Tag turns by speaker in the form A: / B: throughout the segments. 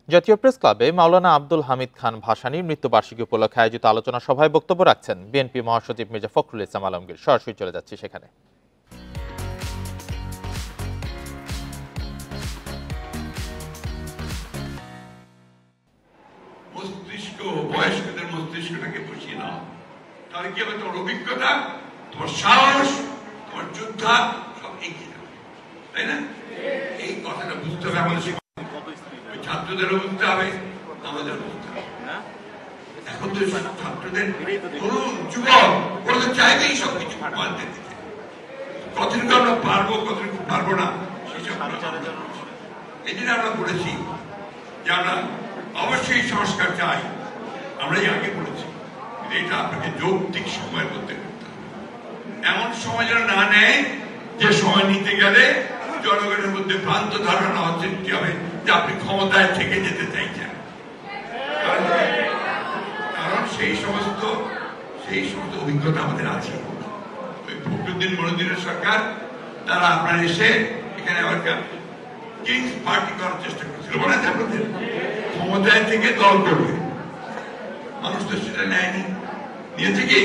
A: জাতীয় প্রেস ক্লাবে মাওলানা আব্দুল হামিদ খান ভাসানীর মৃত্যুবার্ষিকী উপলক্ষে আয়োজিত আলোচনা সভায় বক্তব্য রাখছেন বিএনপি মহাসচিব মির্জা ফখরুল ইসলাম আলমগীর। সরাসরি চলে যাচ্ছি সেখানে।
B: মস্তিষ্ক বয়স্কদের মস্তিষ্কটাকে বসিয়ে নাও, তাহলে কি হবে? তোমার অভিজ্ঞতা, তোমার সাহস, তোমার যোদ্ধা সব এগিয়ে যাবে, তাই না? এই কথাটা বুঝতে হবে আমাদের, ছাত্রদেরও বুঝতে হবে, আমাদের বুঝতে হবে। এখন তো ছাত্রদের তরুণ যুবক ওরা তো চাইবেই সবকিছু মানতে দিতে, কতটুকু আমরা পারবো কতটুকু পারবো না সেসব এই জন্য আমরা বলেছি যে আমরা অবশ্যই সংস্কার চাই। আমরা আগে বলেছি এটা আপনাকে যৌক্তিক সময়ের মধ্যে করতে হবে, এমন সময় যেন না নেয় যে সময় নিতে গেলে জনগণের মধ্যে ভ্রান্ত ধারণা হচ্ছে কি হবে যে আপনি ক্ষমতায় থেকে যেতে চাইছেন। কারণ সেই সমস্ত অভিজ্ঞতা আমাদের আছে। ওই ফখরুদ্দিন মনিদিনের সরকার তারা আপনার এসে এখানে আবার কিংস পার্টি করার চেষ্টা করেছিল, মনে আছে আপনাদের? ক্ষমতায় থেকে দল করবে, মানুষ তো সেটা নেয়নি, নিয়েছে কি?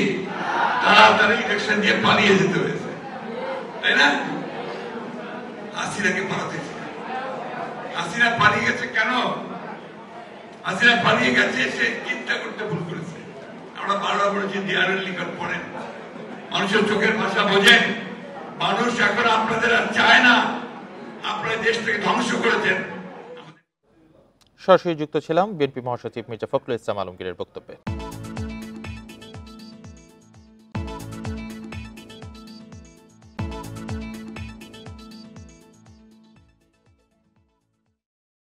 B: তারা ইলেকশন দিয়ে পালিয়ে যেতে হয়েছে, তাই না? হাসিনাকে পালাতে, হাসিনা পালিয়ে গেছে কেন? হাসিনা পালিয়ে গেছে সে চিন্তা করতে ভুল করেছে। আমরা বারবার বলেছি দেয়ালের লিখন পড়েন, মানুষের চোখের ভাষা বোঝেন। মানুষ এখন আপনাদের আর চায় না, আপনারা দেশটাকে ধ্বংস করেছেন।
A: সরাসরি যুক্ত ছিলাম বিএনপি মহাসচিব মির্জা ফখরুল ইসলাম আলমগীরের বক্তব্যে।